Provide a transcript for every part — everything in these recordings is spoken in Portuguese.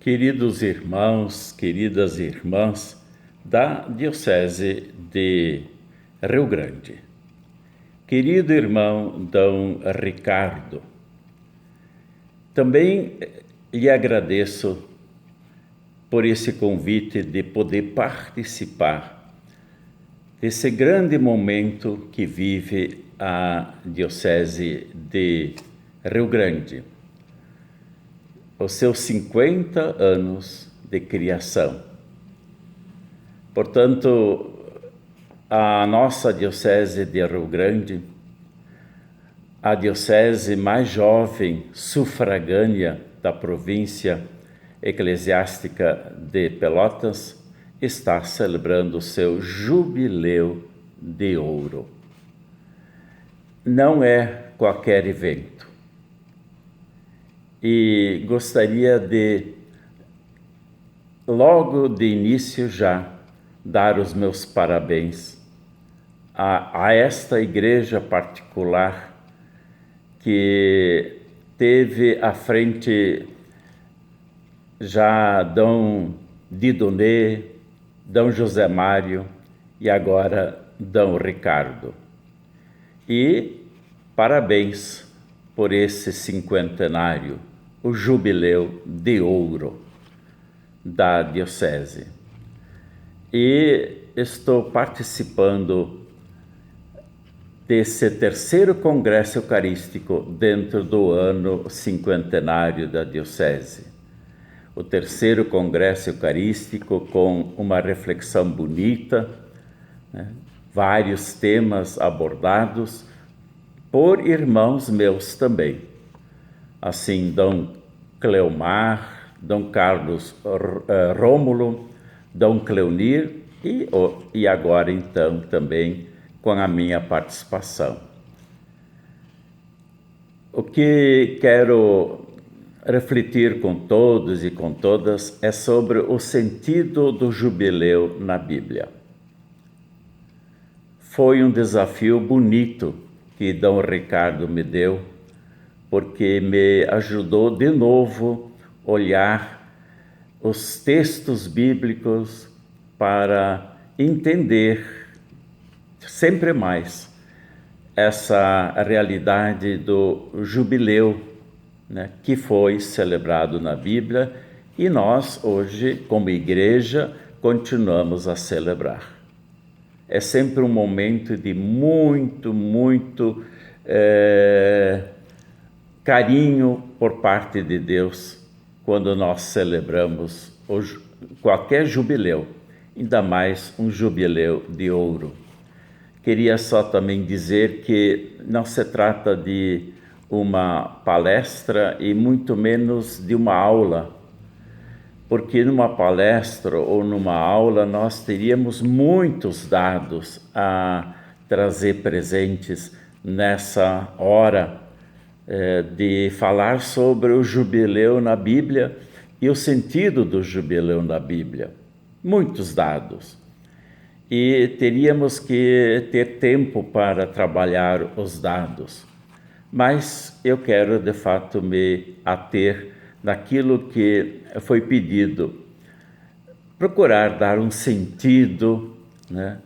Queridos irmãos, queridas irmãs da Diocese de Rio Grande, querido irmão Dom Ricardo, também lhe agradeço por esse convite de poder participar desse grande momento que vive a Diocese de Rio Grande, os seus 50 anos de criação. Portanto, a nossa Diocese de Rio Grande, a diocese mais jovem sufragânea da província eclesiástica de Pelotas, está celebrando o seu jubileu de ouro. Não é qualquer evento. E gostaria de, logo de início já, dar os meus parabéns a esta igreja particular que teve à frente já Dom Didonê, Dom José Mário e agora Dom Ricardo. E parabéns por esse cinquentenário, o jubileu de ouro da Diocese. E estou participando desse terceiro congresso eucarístico dentro do ano cinquentenário da Diocese. O terceiro congresso eucarístico com uma reflexão bonita, né? Vários temas abordados por irmãos meus também. Assim, Dom Cleomar, Dom Carlos Rômulo, Dom Cleonir e agora então também com a minha participação. O que quero refletir com todos e com todas é sobre o sentido do jubileu na Bíblia. Foi um desafio bonito que Dom Ricardo me deu, porque me ajudou de novo a olhar os textos bíblicos para entender sempre mais essa realidade do jubileu, né, que foi celebrado na Bíblia e nós hoje, como igreja, continuamos a celebrar. É sempre um momento de muito carinho por parte de Deus quando nós celebramos qualquer jubileu, ainda mais um jubileu de ouro. Queria só também dizer que não se trata de uma palestra e muito menos de uma aula, porque numa palestra ou numa aula nós teríamos muitos dados a trazer presentes nessa hora de falar sobre o jubileu na Bíblia e o sentido do jubileu na Bíblia. Muitos dados. E teríamos que ter tempo para trabalhar os dados. Mas eu quero, de fato, me ater naquilo que foi pedido, procurar dar um sentido, né,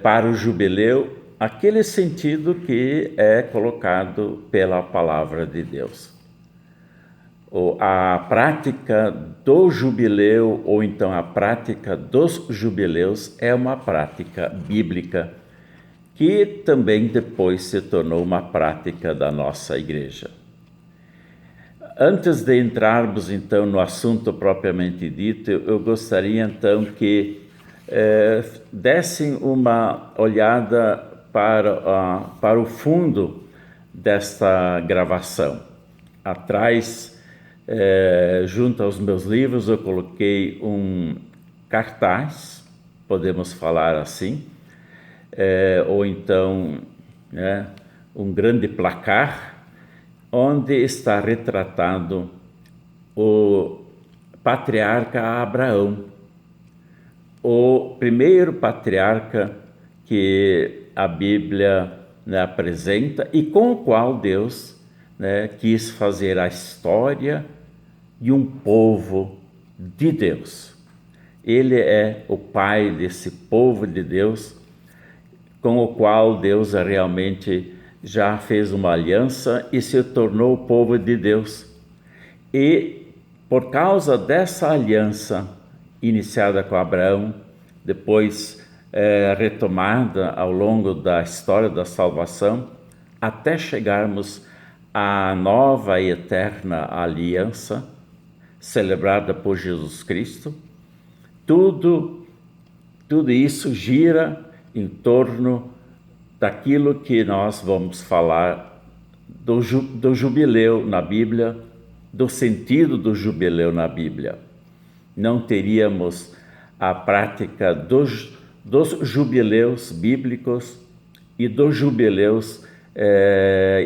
para o jubileu, aquele sentido que é colocado pela palavra de Deus. A prática do jubileu, ou então a prática dos jubileus, é uma prática bíblica, que também depois se tornou uma prática da nossa igreja. Antes de entrarmos então no assunto propriamente dito, eu gostaria então que dessem uma olhada para o fundo desta gravação. Atrás, junto aos meus livros, eu coloquei um cartaz, podemos falar assim, ou então um grande placar, onde está retratado o patriarca Abraão, o primeiro patriarca que a Bíblia apresenta e com o qual Deus quis fazer a história de um povo de Deus. Ele é o pai desse povo de Deus, com o qual Deus realmente já fez uma aliança e se tornou o povo de Deus. E por causa dessa aliança iniciada com Abraão, depois retomada ao longo da história da salvação, até chegarmos à nova e eterna aliança celebrada por Jesus Cristo, tudo isso gira em torno daquilo que nós vamos falar do jubileu na Bíblia, do sentido do jubileu na Bíblia. Não teríamos a prática dos jubileus bíblicos e dos jubileus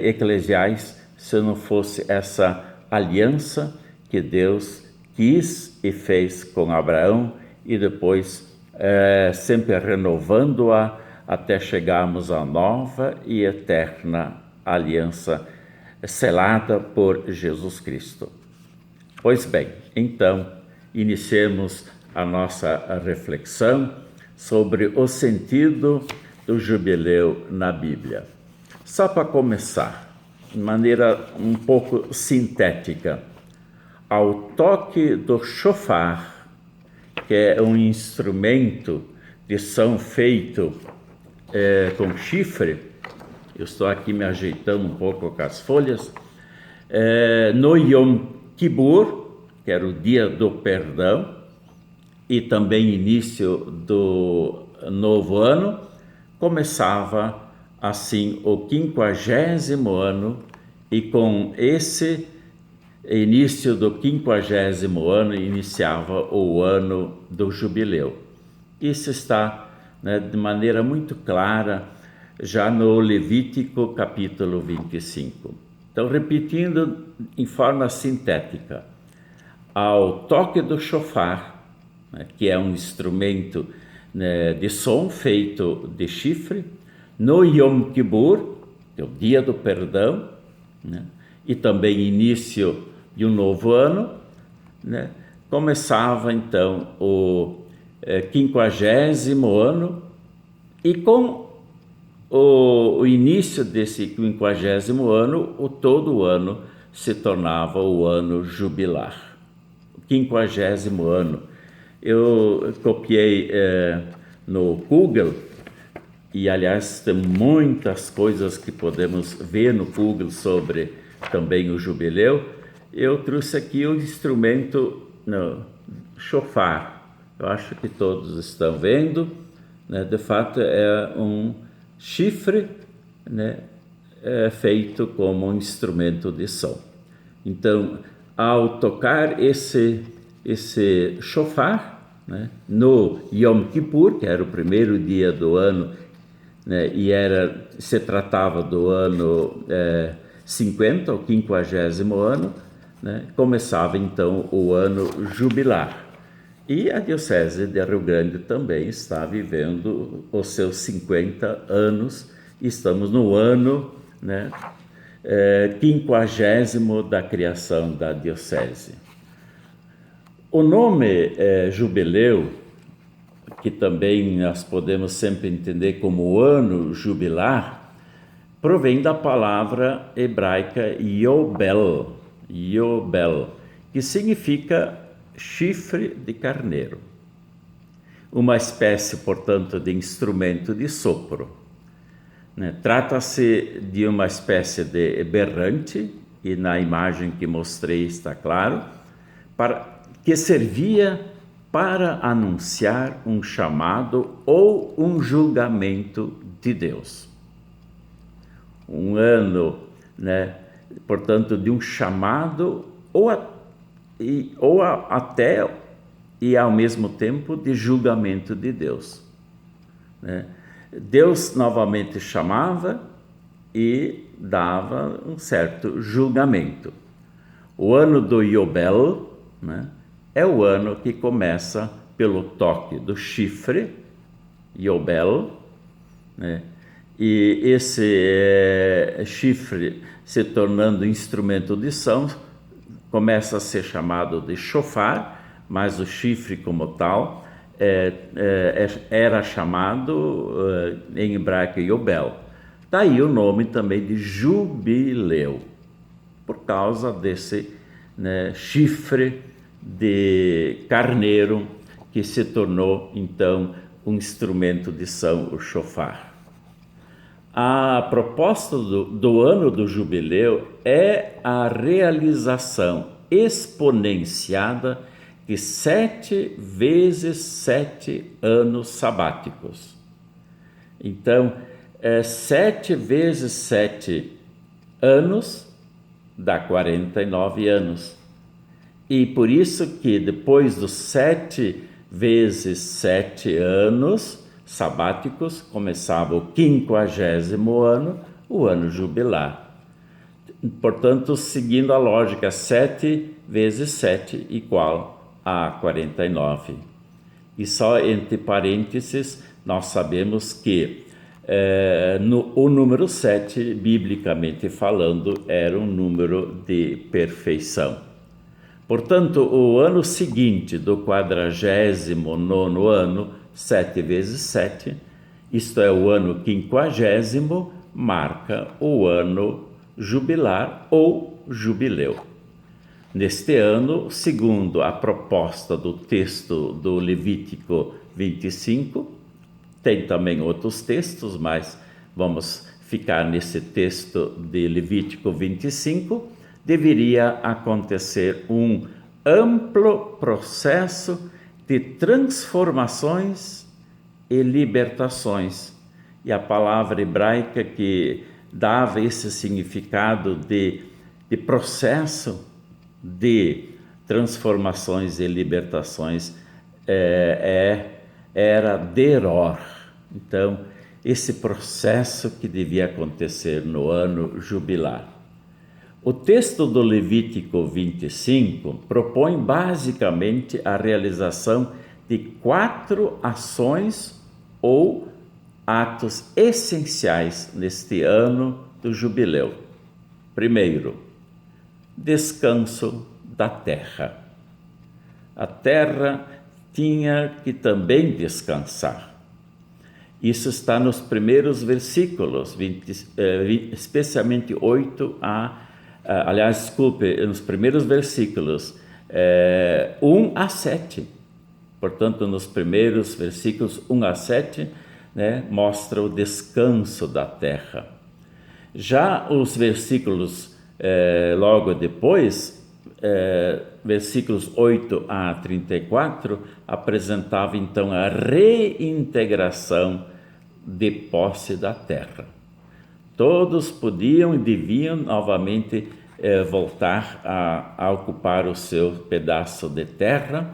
eclesiais se não fosse essa aliança que Deus quis e fez com Abraão e depois sempre renovando-a até chegarmos à nova e eterna aliança selada por Jesus Cristo. Pois bem, então, iniciemos a nossa reflexão sobre o sentido do jubileu na Bíblia. Só para começar, de maneira um pouco sintética, ao toque do shofar, que é um instrumento de som feito com chifre, eu estou aqui me ajeitando um pouco com as folhas, no Yom Kippur, que era o dia do perdão, e também início do novo ano, começava assim o 50º ano, e com esse início do 50º ano iniciava o ano do jubileu. Isso está de maneira muito clara já no Levítico capítulo 25. Então, repetindo em forma sintética, ao toque do shofar, que é um instrumento de som feito de chifre, no Yom Kippur, que é o dia do perdão, e também início de um novo ano, começava então o 50º ano, e com o início desse 50º ano, todo o ano se tornava o ano jubilar. O 50º ano. Eu copiei no Google, e aliás tem muitas coisas que podemos ver no Google sobre também o jubileu. Eu trouxe aqui o instrumento shofar. Eu acho que todos estão vendo, de fato é um chifre, feito como um instrumento de som. Então, ao tocar esse shofar, no Yom Kippur, que era o primeiro dia do ano, e se tratava do ano 50, o 50º ano, começava então o ano jubilar. E a Diocese de Rio Grande também está vivendo os seus 50 anos. Estamos no ano 50º da criação da Diocese. O nome jubileu, que também nós podemos sempre entender como ano jubilar, provém da palavra hebraica Yobel, que significa chifre de carneiro, uma espécie, portanto, de instrumento de sopro. Trata-se de uma espécie de berrante, e na imagem que mostrei está claro, que servia para anunciar um chamado ou um julgamento de Deus. Um ano, portanto, de um chamado até e ao mesmo tempo de julgamento de Deus. Deus novamente chamava e dava um certo julgamento. O ano do Yobel, é o ano que começa pelo toque do chifre, Yobel, e esse chifre se tornando instrumento de som, começa a ser chamado de shofar, mas o chifre como tal era chamado em hebraico Yobel. Daí o nome também de jubileu, por causa desse chifre de carneiro que se tornou então um instrumento de som, o shofar. A proposta do ano do jubileu é a realização exponenciada de 7 vezes 7 anos sabáticos. Então, 7 vezes 7 anos dá 49 anos. E por isso que depois dos 7 vezes 7 anos sabáticos, começava o 50º ano, o ano jubilar. Portanto, seguindo a lógica, 7 vezes 7 igual a 49. E só entre parênteses, nós sabemos que o número 7, biblicamente falando, era um número de perfeição. Portanto, o ano seguinte do 49º ano, 7 vezes 7, isto é o ano 50º, marca o ano jubilar ou jubileu. Neste ano, segundo a proposta do texto do Levítico 25, tem também outros textos, mas vamos ficar nesse texto de Levítico 25, deveria acontecer um amplo processo de transformações e libertações. E a palavra hebraica que dava esse significado de processo de transformações e libertações era deror. Então, esse processo que devia acontecer no ano jubilar. O texto do Levítico 25 propõe basicamente a realização de 4 ações ou atos essenciais neste ano do jubileu. Primeiro, descanso da terra. A terra tinha que também descansar. Isso está nos primeiros versículos, especialmente 8 nos primeiros versículos 1 a 7. Portanto, nos primeiros versículos 1 a 7, mostra o descanso da terra. Já os versículos logo depois, versículos 8 a 34, apresentava então a reintegração de posse da terra. Todos podiam e deviam novamente voltar a ocupar o seu pedaço de terra,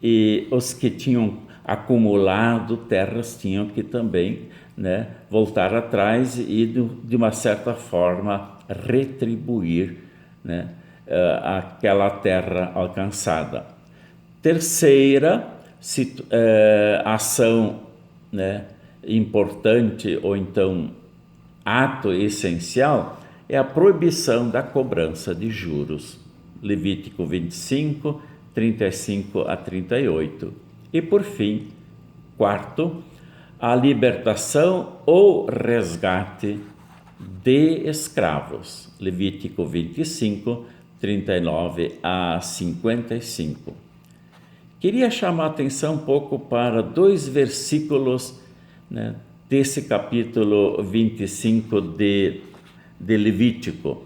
e os que tinham acumulado terras tinham que também voltar atrás e, de uma certa forma, retribuir aquela terra alcançada. Terceira ação importante, ou então ato essencial, é a proibição da cobrança de juros. Levítico 25, 35 a 38. E por fim, quarto, a libertação ou resgate de escravos. Levítico 25, 39 a 55. Queria chamar a atenção um pouco para 2 versículos desse capítulo 25 de Levítico.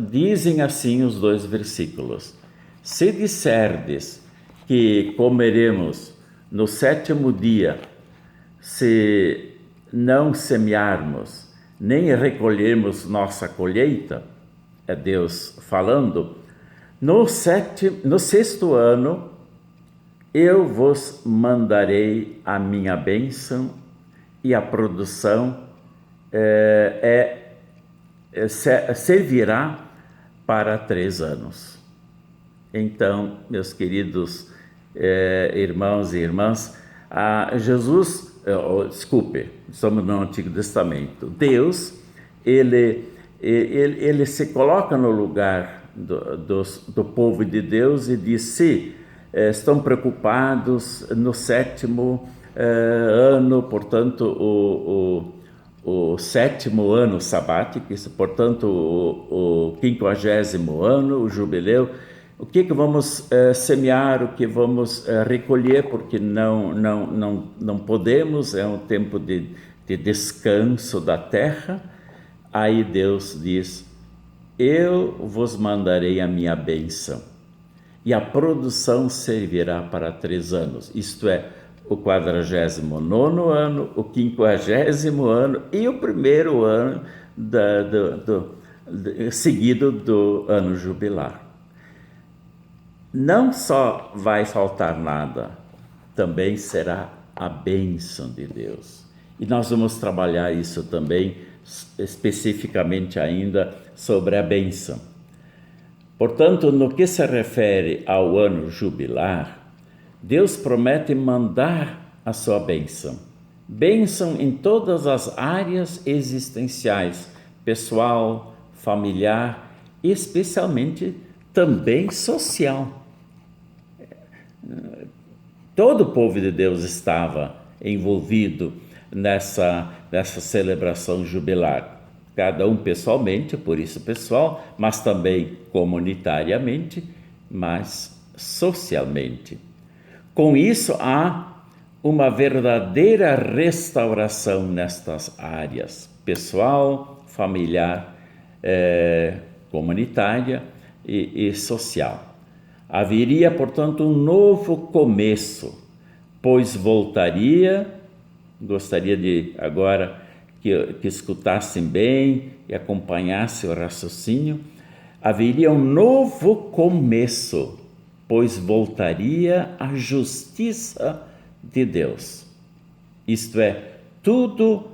Dizem assim os 2 versículos: se disserdes que comeremos no 7º dia, se não semearmos, nem recolhermos nossa colheita, é Deus falando, no 6º ano eu vos mandarei a minha bênção, e a produção servirá para 3 anos. Então, meus queridos irmãos e irmãs, estamos no Antigo Testamento. Deus, ele se coloca no lugar do povo de Deus e diz: se estão preocupados no sétimo ano, portanto, o sétimo ano sabático, isso, portanto, o 50º ano, o jubileu, o que vamos semear, o que vamos recolher, porque não podemos, é um tempo de descanso da terra. Aí Deus diz: eu vos mandarei a minha bênção, e a produção servirá para 3 anos, isto é, o 49º ano, o 50º ano e o primeiro ano seguido do ano jubilar. Não só vai faltar nada, também será a bênção de Deus. E nós vamos trabalhar isso também, especificamente ainda sobre a bênção. Portanto, no que se refere ao ano jubilar, Deus promete mandar a sua bênção. Bênção em todas as áreas existenciais, pessoal, familiar e especialmente também social. Todo o povo de Deus estava envolvido nessa celebração jubilar. Cada um pessoalmente, por isso pessoal, mas também comunitariamente, mas socialmente. Com isso, há uma verdadeira restauração nestas áreas, pessoal, familiar, comunitária e social. Haveria, portanto, um novo começo, pois gostaria de agora que escutassem bem e acompanhassem o raciocínio, haveria um novo começo, pois voltaria a justiça de Deus. Isto é, tudo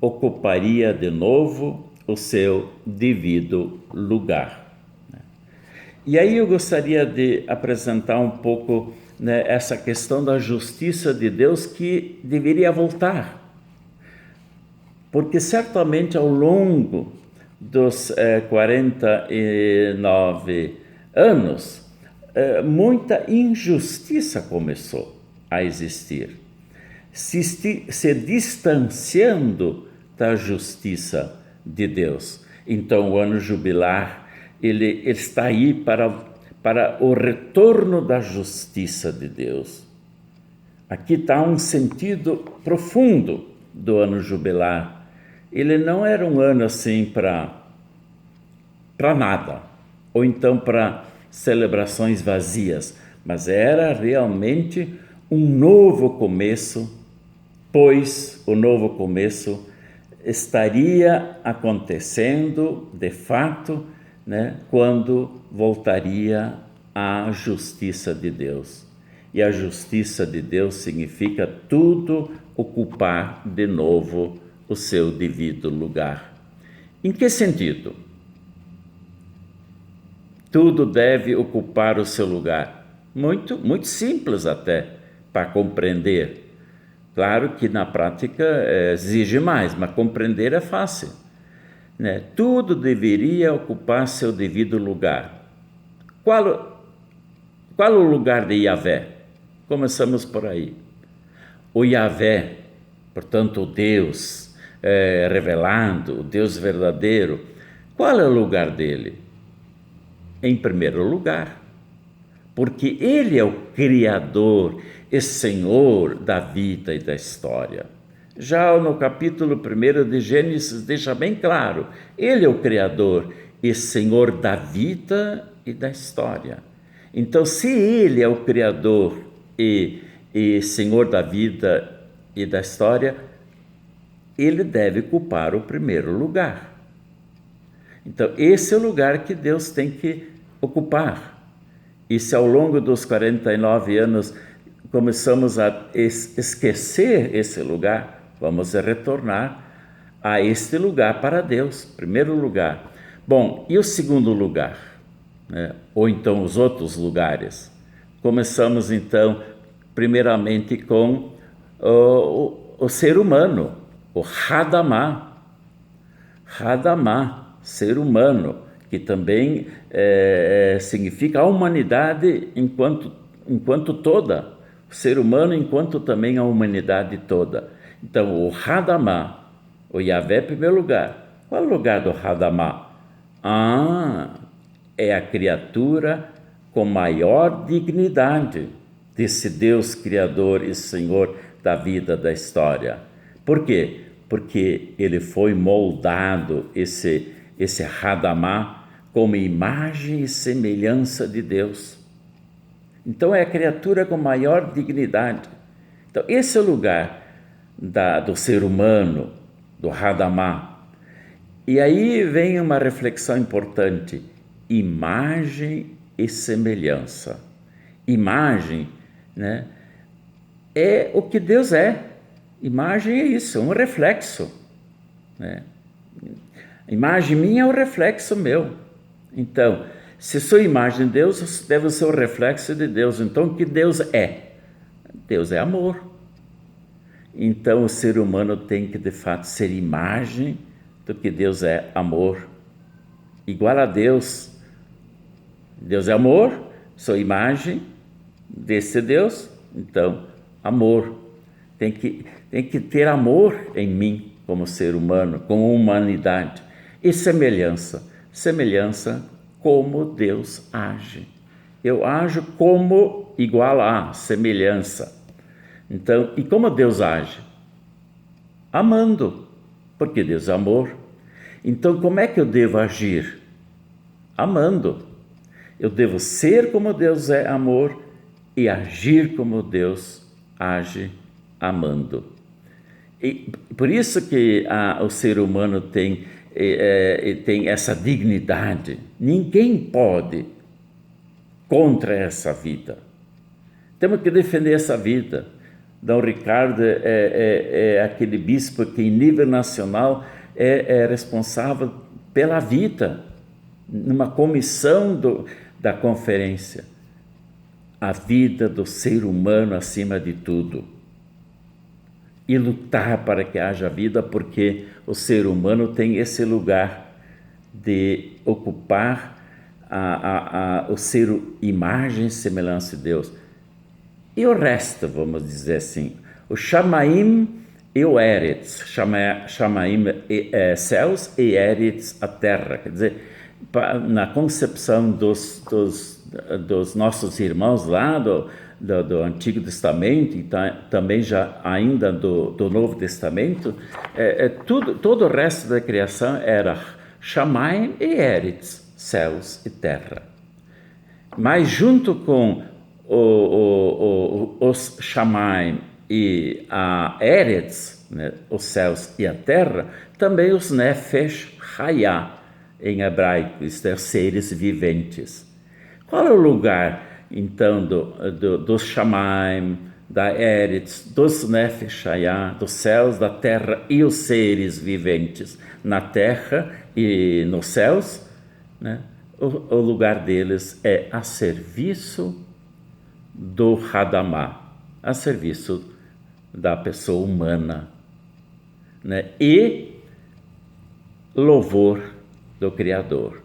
ocuparia de novo o seu devido lugar. E aí eu gostaria de apresentar um pouco, né, essa questão da justiça de Deus que deveria voltar. Porque certamente ao longo dos 49 anos, muita injustiça começou a existir, se distanciando da justiça de Deus. Então o ano jubilar, ele está aí para o retorno da justiça de Deus. Aqui está um sentido profundo do ano jubilar. Ele não era um ano assim para nada, ou então para celebrações vazias, mas era realmente um novo começo, pois o novo começo estaria acontecendo de fato, né, quando voltaria a justiça de Deus. E a justiça de Deus significa tudo ocupar de novo o seu devido lugar. Em que sentido? Tudo deve ocupar o seu lugar. Muito simples até para compreender. Claro que na prática exige mais, mas compreender é fácil. Né? Tudo deveria ocupar seu devido lugar. Qual o lugar de Yahvé? Começamos por aí. O Yahvé, portanto o Deus revelado, o Deus verdadeiro, qual é o lugar dele? Em primeiro lugar, porque ele é o Criador e Senhor da vida e da história. Já no capítulo 1 de Gênesis deixa bem claro, ele é o Criador e Senhor da vida e da história. Então, se ele é o Criador e Senhor da vida e da história, ele deve ocupar o primeiro lugar. Então, esse é o lugar que Deus tem que ocupar. E se ao longo dos 49 anos começamos a esquecer esse lugar, vamos retornar a este lugar para Deus, primeiro lugar. Bom, e o segundo lugar? Né? Ou então os outros lugares? Começamos então, primeiramente, com o ser humano, o Hadamá, ser humano, que também significa a humanidade enquanto toda, o ser humano enquanto também a humanidade toda. Então, o Hadamá, o Yahvé em primeiro lugar. Qual é o lugar do Hadamá? É a criatura com maior dignidade desse Deus Criador e Senhor da vida, da história. Por quê? Porque ele foi moldado, esse Hadamá, como imagem e semelhança de Deus. Então é a criatura com maior dignidade. Então esse é o lugar do ser humano, do Hadamá. E aí vem uma reflexão importante: imagem e semelhança. Imagem, né, é o que Deus é. Imagem é isso, é um reflexo, né? Imagem minha é o reflexo meu. Então, se sou imagem de Deus, deve ser o reflexo de Deus. Então, o que Deus é? Deus é amor. Então, o ser humano tem que, de fato, ser imagem do que Deus é, amor. Igual a Deus. Deus é amor, sou imagem desse Deus, então, amor. Tem que ter amor em mim, como ser humano, como humanidade. E semelhança. Semelhança como Deus age. Eu ajo como igual a semelhança. Então, e como Deus age? Amando, porque Deus é amor. Então, como é que eu devo agir? Amando. Eu devo ser como Deus é amor e agir como Deus age amando. E por isso que o ser humano tem essa dignidade. Ninguém pode contra essa vida. Temos que defender essa vida. Dom Ricardo é aquele bispo que, em nível nacional, é responsável pela vida, numa comissão da conferência. A vida do ser humano acima de tudo. E lutar para que haja vida, porque o ser humano tem esse lugar de ocupar o ser imagem e semelhança de Deus. E o resto, vamos dizer assim, o Shamaim e o Eretz, Shamaim céus e Eretz a terra, quer dizer, na concepção dos nossos irmãos lá do Antigo Testamento e também já ainda do Novo Testamento, todo o resto da criação era Shamaim e Eretz, céus e terra. Mas junto com os Shamaim e a Eretz, né, os céus e a terra, também os Nefesh Hayah, em hebraico, isto é, seres viventes. Qual é o lugar, então, dos Shamaim, da Eretz, dos Nefesh Hayah, dos céus, da terra e os seres viventes? Na terra e nos céus, né? O lugar deles é a serviço do Hadamá, a serviço da pessoa humana, né? E louvor do Criador.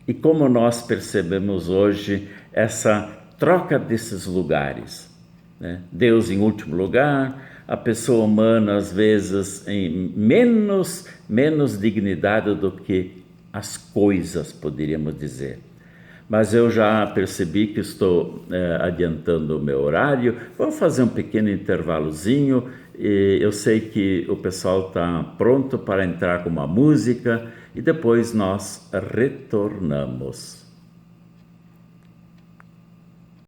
E como nós percebemos hoje essa troca desses lugares, né? Deus em último lugar, a pessoa humana às vezes em menos dignidade do que as coisas, poderíamos dizer. Mas eu já percebi que estou adiantando o meu horário. Vamos fazer um pequeno intervalozinho. E eu sei que o pessoal está pronto para entrar com uma música e depois nós retornamos.